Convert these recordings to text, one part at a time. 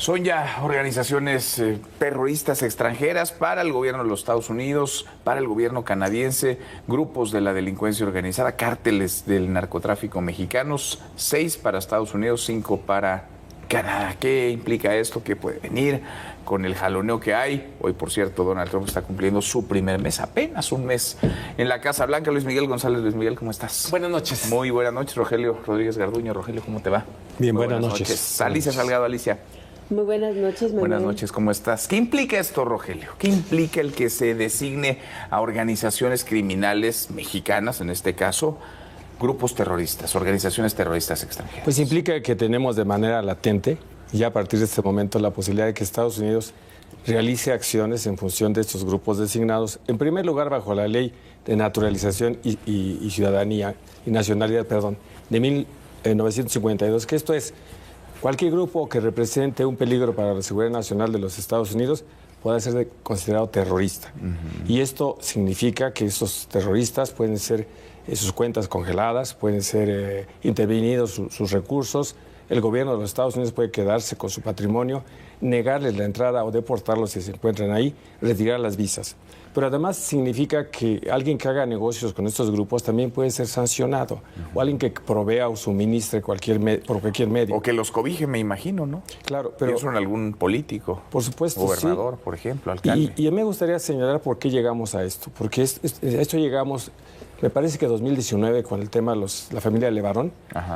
Son ya organizaciones terroristas extranjeras para el gobierno de los Estados Unidos, para el gobierno canadiense, grupos de la delincuencia organizada, cárteles del narcotráfico mexicanos, 6 para Estados Unidos, 5 para Canadá. ¿Qué implica esto? ¿Qué puede venir con el jaloneo que hay? Hoy, por cierto, Donald Trump está cumpliendo su primer mes, apenas un mes, en la Casa Blanca. Luis Miguel González. Luis Miguel, ¿cómo estás? Buenas noches. Muy buenas noches. Rogelio Rodríguez Garduño. Rogelio, ¿cómo te va? Bien, buenas noches. Alicia Salgado. Alicia. Muy buenas noches, Manuel. Buenas noches, ¿cómo estás? ¿Qué implica esto, Rogelio? ¿Qué implica el que se designe a organizaciones criminales mexicanas, en este caso, grupos terroristas, organizaciones terroristas extranjeras? Pues implica que tenemos de manera latente, ya a partir de este momento, la posibilidad de que Estados Unidos realice acciones en función de estos grupos designados, en primer lugar bajo la ley de naturalización y ciudadanía, y nacionalidad, perdón, de 1952, que esto es, cualquier grupo que represente un peligro para la seguridad nacional de los Estados Unidos puede ser considerado terrorista. Y esto significa que estos terroristas pueden ser sus cuentas congeladas, pueden ser intervenidos sus recursos, el gobierno de los Estados Unidos puede quedarse con su patrimonio, negarles la entrada o deportarlos si se encuentran ahí, retirar las visas. Pero además significa que alguien que haga negocios con estos grupos también puede ser sancionado, o alguien que provea o suministre por cualquier medio. O que los cobije, me imagino, ¿no? Claro, pero pienso en algún político. Por supuesto, gobernador, sí. Por ejemplo, alcalde. Y me gustaría señalar por qué llegamos a esto. Porque esto llegamos, me parece que 2019, con el tema de la familia Levarón,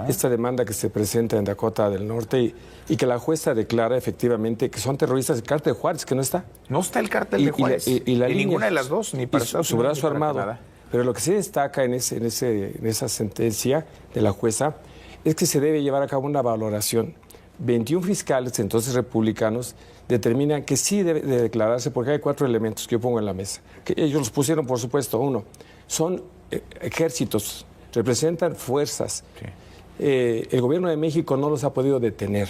esta demanda que se presenta en Dakota del Norte y que la jueza declara efectivamente que son terroristas del cártel de Juárez, que no está. No está el cártel de Juárez. Y ninguna de las dos, ni para Estados su Unidos, brazo ni para armado. Canadá. Pero lo que se destaca en esa sentencia de la jueza es que se debe llevar a cabo una valoración. 21 fiscales, entonces republicanos, determinan que sí debe de declararse, porque hay 4 elementos que yo pongo en la mesa. Que ellos los pusieron, por supuesto. Uno, son ejércitos, representan fuerzas. Sí. El gobierno de México no los ha podido detener.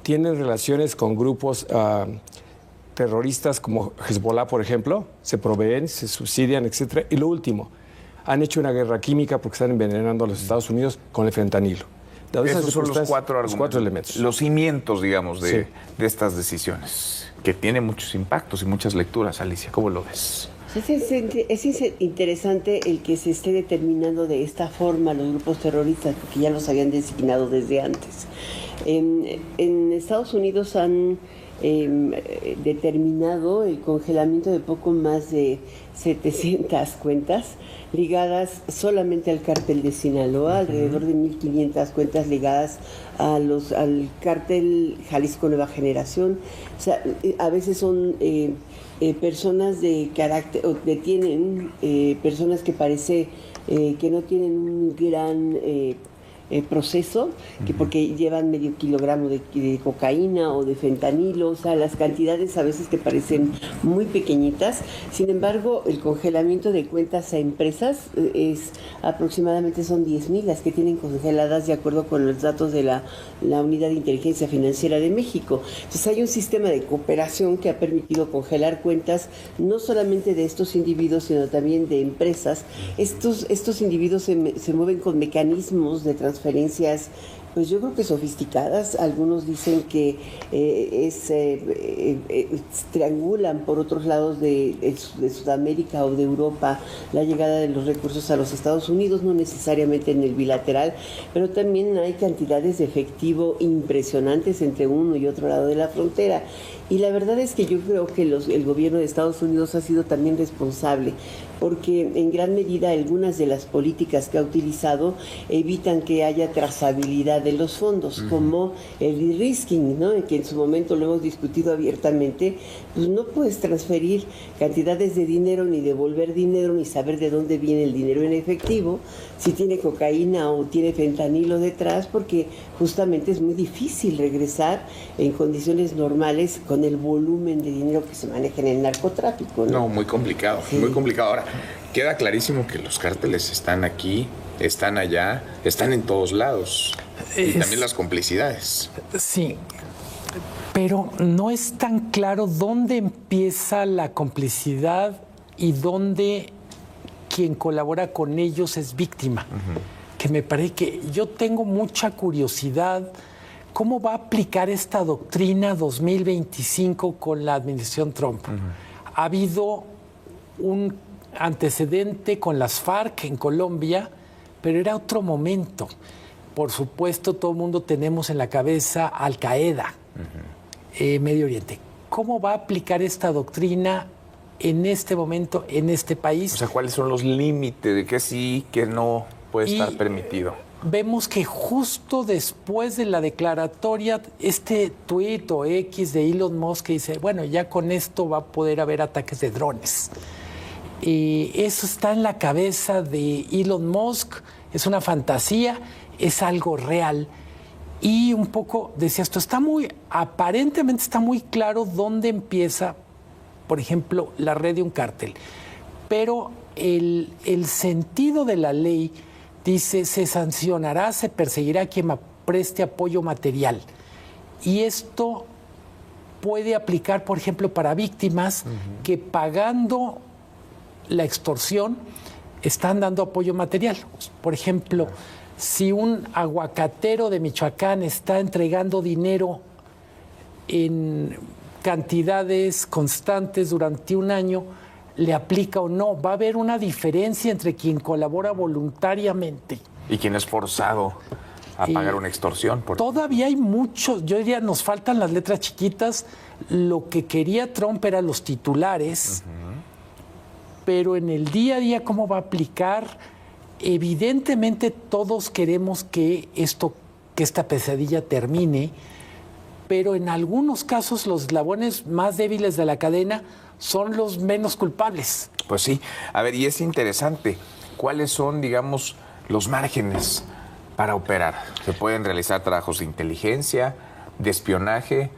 Tienen relaciones con grupos terroristas como Hezbollah, por ejemplo, se proveen, se subsidian, etcétera. Y lo último, han hecho una guerra química porque están envenenando a los Estados Unidos con el fentanilo. Esos son los 4 argumentos. Los 4 elementos. Los cimientos, digamos, de estas decisiones, que tienen muchos impactos y muchas lecturas. Alicia, ¿cómo lo ves? Es interesante el que se esté determinando de esta forma los grupos terroristas, porque ya los habían designado desde antes. En Estados Unidos han determinado el congelamiento de poco más de 700 cuentas ligadas solamente al cártel de Sinaloa, alrededor de 1.500 cuentas ligadas al cártel Jalisco Nueva Generación. O sea, a veces son personas de carácter, o detienen personas que parece que no tienen un gran proceso, porque llevan medio kilogramo de cocaína o de fentanilo, o sea, las cantidades a veces que parecen muy pequeñitas. Sin embargo, el congelamiento de cuentas a empresas aproximadamente son 10,000 las que tienen congeladas de acuerdo con los datos de la Unidad de Inteligencia Financiera de México. Entonces hay un sistema de cooperación que ha permitido congelar cuentas no solamente de estos individuos, sino también de empresas. Estos individuos se mueven con mecanismos de transferencias, pues yo creo que sofisticadas. Algunos dicen que triangulan por otros lados de Sudamérica o de Europa la llegada de los recursos a los Estados Unidos, no necesariamente en el bilateral, pero también hay cantidades de efectivo impresionantes entre uno y otro lado de la frontera. Y la verdad es que yo creo que el gobierno de Estados Unidos ha sido también responsable, porque en gran medida algunas de las políticas que ha utilizado evitan que haya trazabilidad de los fondos, como el de-risking, ¿no? Que en su momento lo hemos discutido abiertamente. Pues no puedes transferir cantidades de dinero, ni devolver dinero, ni saber de dónde viene el dinero en efectivo, si tiene cocaína o tiene fentanilo detrás, porque justamente es muy difícil regresar en condiciones normales con el volumen de dinero que se maneja en el narcotráfico, ¿no? No, muy complicado, sí. Muy complicado. Ahora, queda clarísimo que los cárteles están aquí, están allá, están en todos lados. Y también las complicidades. Sí, pero no es tan claro dónde empieza la complicidad y dónde quien colabora con ellos es víctima. Que me parece que yo tengo mucha curiosidad ¿cómo va a aplicar esta doctrina 2025 con la administración Trump? Ha habido un antecedente con las FARC en Colombia, pero era otro momento. Por supuesto, todo el mundo tenemos en la cabeza Al Qaeda, Medio Oriente. ¿Cómo va a aplicar esta doctrina en este momento, en este país? O sea, ¿cuáles son los límites de qué sí, qué no puede estar permitido? Vemos que justo después de la declaratoria, este tuit o X de Elon Musk que dice, bueno, ya con esto va a poder haber ataques de drones. Eso está en la cabeza de Elon Musk, es una fantasía, es algo real. Y un poco, decía esto, aparentemente está muy claro dónde empieza, por ejemplo, la red de un cártel. Pero el sentido de la ley dice, se sancionará, se perseguirá a quien preste apoyo material. Y esto puede aplicar, por ejemplo, para víctimas que pagando la extorsión están dando apoyo material. Por ejemplo, si un aguacatero de Michoacán está entregando dinero en cantidades constantes durante un año, ¿le aplica o no? Va a haber una diferencia entre quien colabora voluntariamente y quien es forzado a pagar una extorsión. Todavía hay muchos, yo diría, nos faltan las letras chiquitas. Lo que quería Trump era los titulares, pero en el día a día, ¿cómo va a aplicar? Evidentemente todos queremos que esta pesadilla termine, pero en algunos casos los eslabones más débiles de la cadena son los menos culpables. Pues sí. A ver, y es interesante. ¿Cuáles son, digamos, los márgenes para operar? ¿Se pueden realizar trabajos de inteligencia, de espionaje?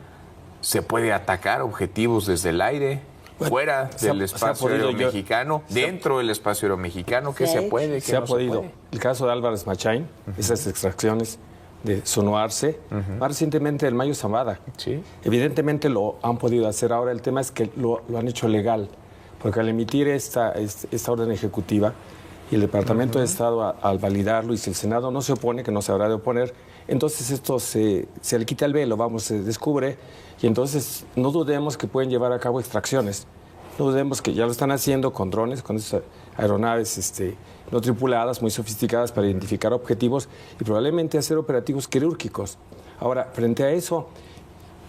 ¿Se puede atacar objetivos desde el aire? Fuera del espacio aéreo mexicano, dentro del espacio aéreo mexicano, ¿qué se puede? Se ha podido. El caso de Álvarez Machain, esas extracciones de Sonoarse, más recientemente el Mayo Zambada. Sí. Evidentemente lo han podido hacer. Ahora el tema es que lo han hecho legal, porque al emitir esta orden ejecutiva y el Departamento de Estado al validarlo, y si el Senado no se opone, que no se habrá de oponer, entonces esto se le quita el velo, se descubre, y entonces no dudemos que pueden llevar a cabo extracciones. No dudemos que ya lo están haciendo con drones, con esas aeronaves no tripuladas, muy sofisticadas para identificar objetivos y probablemente hacer operativos quirúrgicos. Ahora, frente a eso,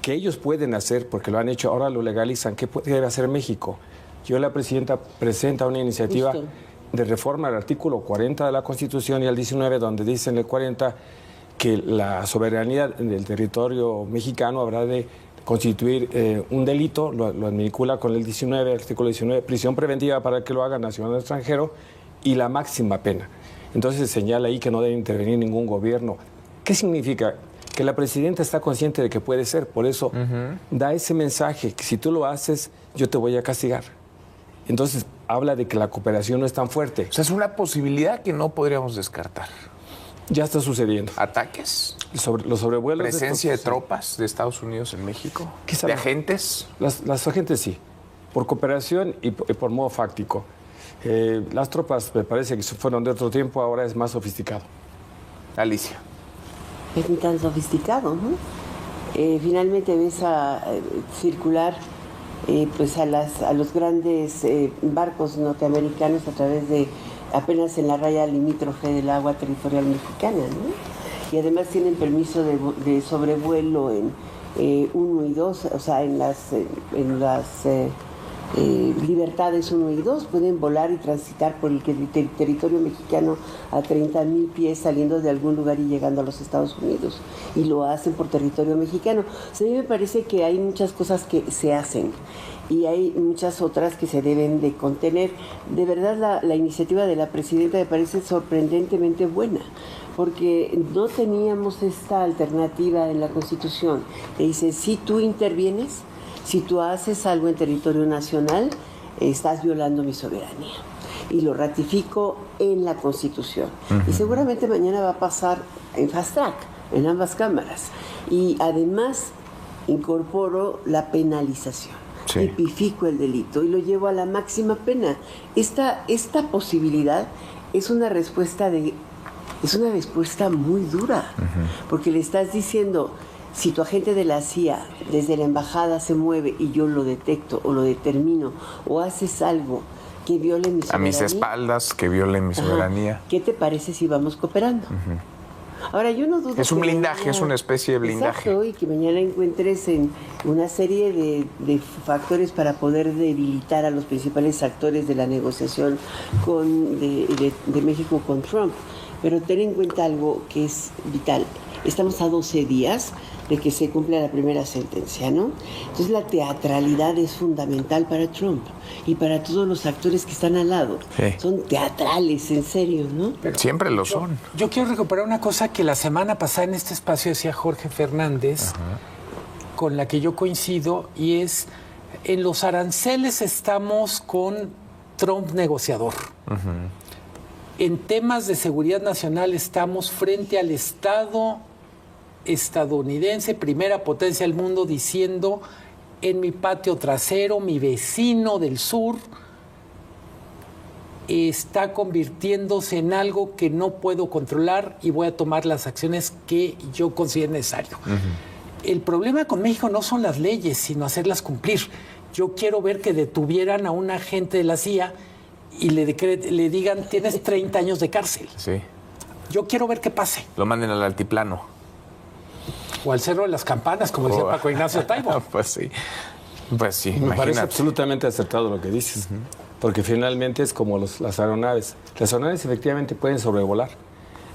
que ellos pueden hacer, porque lo han hecho, ahora lo legalizan, ¿qué debe hacer México? La presidenta presenta una iniciativa de reforma al artículo 40 de la Constitución y al 19, donde dice en el 40 que la soberanía del territorio mexicano habrá de constituir un delito, lo vincula con el 19, artículo 19, prisión preventiva para que lo haga nacional extranjero y la máxima pena. Entonces señala ahí que no debe intervenir ningún gobierno. ¿Qué significa? Que la presidenta está consciente de que puede ser, por eso da ese mensaje, que si tú lo haces, yo te voy a castigar. Entonces habla de que la cooperación no es tan fuerte. O sea, es una posibilidad que no podríamos descartar. Ya está sucediendo. ¿Ataques? Los sobrevuelos. ¿Presencia de tropas de Estados Unidos en México? ¿De agentes? Las agentes sí, por cooperación y por modo fáctico. Las tropas me parece que fueron de otro tiempo, ahora es más sofisticado. Alicia. Es ni tan sofisticado, ¿no? Finalmente ves a circular pues a los grandes barcos norteamericanos a través de apenas en la raya limítrofe del agua territorial mexicana, ¿no? Y además tienen permiso de sobrevuelo en 1 y 2, o sea, en las libertades 1 y 2, pueden volar y transitar por el territorio mexicano a 30,000 pies saliendo de algún lugar y llegando a los Estados Unidos, y lo hacen por territorio mexicano. O sea, a mí me parece que hay muchas cosas que se hacen y hay muchas otras que se deben de contener. De verdad, la iniciativa de la presidenta me parece sorprendentemente buena, porque no teníamos esta alternativa en la Constitución, que dice, si tú intervienes, si tú haces algo en territorio nacional, estás violando mi soberanía. Y lo ratifico en la Constitución. Y seguramente mañana va a pasar en fast track, en ambas cámaras. Y además incorporo la penalización. Sí. Tipifico el delito y lo llevo a la máxima pena. Esta posibilidad es una respuesta muy dura, porque le estás diciendo, si tu agente de la CIA desde la embajada se mueve y yo lo detecto o lo determino, o haces algo que viole mi soberanía. A mis espaldas, que viole mi soberanía. ¿Qué te parece si vamos cooperando? Ahora, yo no dudo Es un que blindaje, mañana, es una especie de blindaje. Exacto, y que mañana encuentres en una serie de factores para poder debilitar a los principales actores de la negociación de México con Trump. Pero ten en cuenta algo que es vital. Estamos a 12 días de que se cumpla la primera sentencia, ¿no? Entonces la teatralidad es fundamental para Trump y para todos los actores que están al lado. Sí. Son teatrales, en serio, ¿no? Pero Siempre lo son. Yo quiero recuperar una cosa que la semana pasada en este espacio decía Jorge Fernández, con la que yo coincido, y es, en los aranceles estamos con Trump negociador. En temas de seguridad nacional estamos frente al Estado estadounidense, primera potencia del mundo, diciendo: en mi patio trasero, mi vecino del sur está convirtiéndose en algo que no puedo controlar y voy a tomar las acciones que yo considere necesario. El problema con México no son las leyes, sino hacerlas cumplir. Yo quiero ver que detuvieran a un agente de la CIA y le digan: tienes 30 años de cárcel. Sí. Yo quiero ver qué pase. Lo manden al altiplano. O al Cerro de las Campanas, como decía Paco Ignacio Taibo. Pues sí. Pues sí, Me parece imagínate. absolutamente acertado lo que dices, porque finalmente es como las aeronaves. Las aeronaves efectivamente pueden sobrevolar.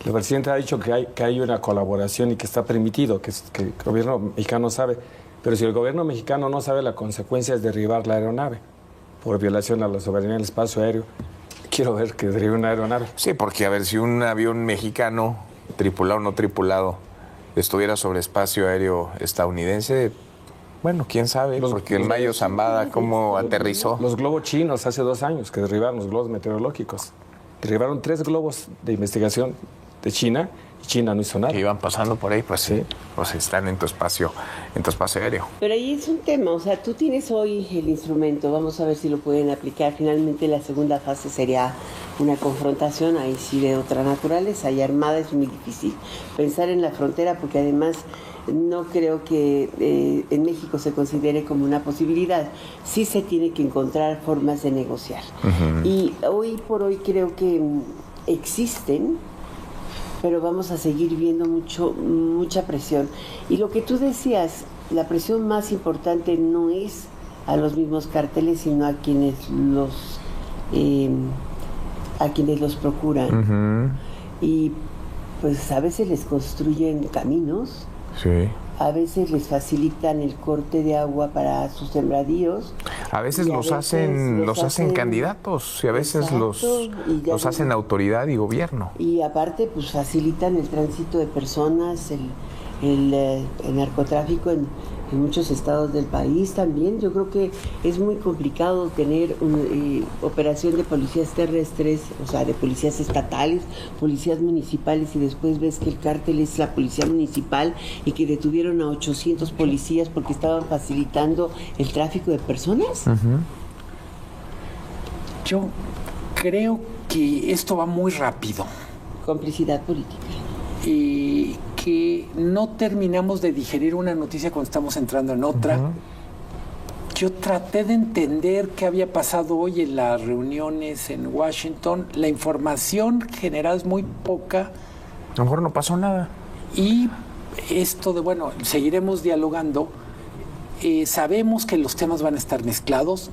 El presidente ha dicho que hay una colaboración y que está permitido, que el gobierno mexicano sabe, pero si el gobierno mexicano no sabe la consecuencia es derribar la aeronave por violación a la soberanía del espacio aéreo, quiero ver que derribe una aeronave. Sí, porque a ver, si un avión mexicano, tripulado o no tripulado, estuviera sobre espacio aéreo estadounidense, bueno, quién sabe, porque el Mayo Zambada, ¿cómo aterrizó? Los globos chinos hace 2 años que derribaron los globos meteorológicos. Derribaron 3 globos de investigación de China y China no hizo nada. Que iban pasando por ahí, pues Sí. pues están en tu espacio aéreo. Pero ahí es un tema, o sea, tú tienes hoy el instrumento, vamos a ver si lo pueden aplicar. Finalmente la segunda fase sería una confrontación, ahí sí de otra naturaleza, y armada es muy difícil pensar en la frontera, porque además no creo que en México se considere como una posibilidad. Sí se tiene que encontrar formas de negociar. Y hoy por hoy creo que existen, pero vamos a seguir viendo mucha presión. Y lo que tú decías, la presión más importante no es a los mismos cárteles, sino a quienes los procuran. Y pues a veces les construyen caminos, Sí. a veces les facilitan el corte de agua para sus sembradíos. A veces Y a los veces hacen candidatos y a veces Exacto, y ya los hacen autoridad y gobierno. Y aparte, pues facilitan el tránsito de personas, el narcotráfico en muchos estados del país también. Yo creo que es muy complicado tener una operación de policías terrestres, o sea, de policías estatales, policías municipales, y después ves que el cártel es la policía municipal y que detuvieron a 800 policías porque estaban facilitando el tráfico de personas. Yo creo que esto va muy rápido Complicidad política. y que no terminamos de digerir una noticia cuando estamos entrando en otra. Yo traté de entender qué había pasado hoy en las reuniones en Washington. La información generada es muy poca A lo mejor no pasó nada. y esto de, bueno, seguiremos dialogando. Sabemos que los temas van a estar mezclados.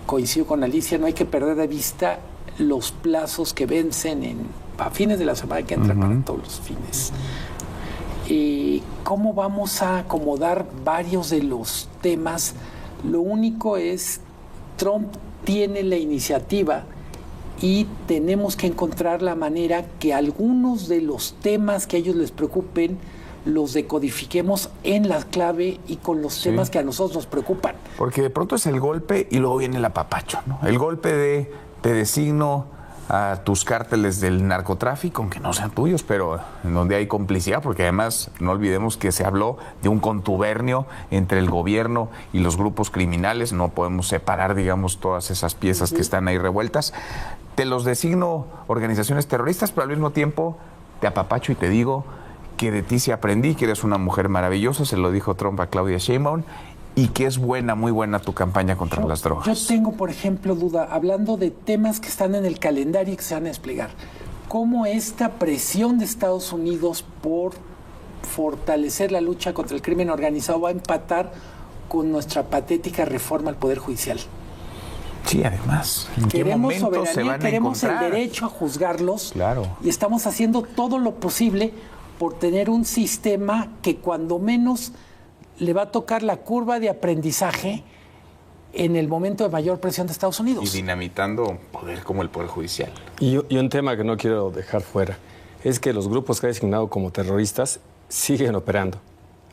Coincido con Alicia, no hay que perder de vista los plazos que vencen a fines de la semana que entra para todos los fines. ¿Cómo vamos a acomodar varios de los temas? Lo único es, Trump tiene la iniciativa y tenemos que encontrar la manera que algunos de los temas que a ellos les preocupen los decodifiquemos en la clave y con los temas que a nosotros nos preocupan. Porque de pronto es el golpe y luego viene el apapacho, ¿no? El golpe de te designo a tus cárteles del narcotráfico, aunque no sean tuyos, pero en donde hay complicidad, porque además no olvidemos que se habló de un contubernio entre el gobierno y los grupos criminales. No podemos separar, digamos, todas esas piezas que están ahí revueltas. Te los designo organizaciones terroristas, pero al mismo tiempo te apapacho y te digo que de ti sí aprendí, que eres una mujer maravillosa, se lo dijo Trump a Claudia Sheinbaum, y que es buena, muy buena tu campaña contra las drogas. Yo tengo, por ejemplo, duda, hablando de temas que están en el calendario y que se van a desplegar, cómo esta presión de Estados Unidos por fortalecer la lucha contra el crimen organizado va a empatar con nuestra patética reforma al Poder Judicial. Sí, además. ¿En qué Queremos momento soberanía, se van a queremos el encontrar? derecho a juzgarlos. Claro. Y estamos haciendo todo lo posible por tener un sistema que cuando menos le va a tocar la curva de aprendizaje en el momento de mayor presión de Estados Unidos. Y dinamitando poder como el Poder Judicial. Y un tema que no quiero dejar fuera es que los grupos que ha designado como terroristas siguen operando.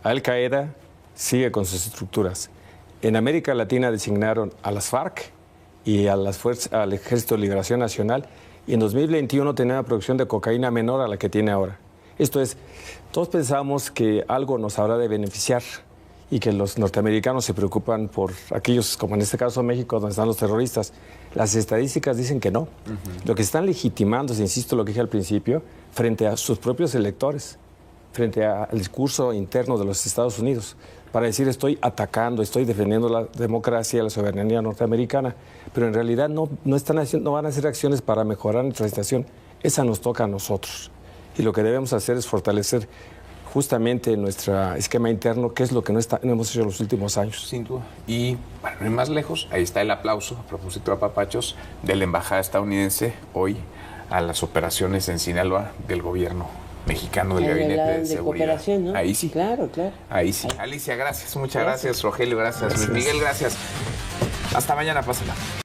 Al-Qaeda sigue con sus estructuras. En América Latina designaron a las FARC y a las al Ejército de Liberación Nacional, y en 2021 tenía una producción de cocaína menor a la que tiene ahora. Esto es, todos pensamos que algo nos habrá de beneficiar y que los norteamericanos se preocupan por aquellos, como en este caso México, donde están los terroristas. Las estadísticas dicen que no. Lo que están legitimando, insisto lo que dije al principio, frente a sus propios electores, frente al discurso interno de los Estados Unidos, para decir estoy atacando, estoy defendiendo la democracia, la soberanía norteamericana, pero en realidad no van a hacer acciones para mejorar nuestra situación. Esa nos toca a nosotros. Y lo que debemos hacer es fortalecer justamente nuestro esquema interno, que es lo que no hemos hecho en los últimos años. Sin duda. Y, bueno, no ir más lejos, ahí está el aplauso, a propósito de papachos, de la embajada estadounidense hoy a las operaciones en Sinaloa del gobierno mexicano del Gabinete de Seguridad. Cooperación, ¿no? Ahí sí. Claro, claro. Ahí sí. Alicia, gracias, muchas gracias. Rogelio, gracias. Luis Miguel, gracias. Hasta mañana, pásenla.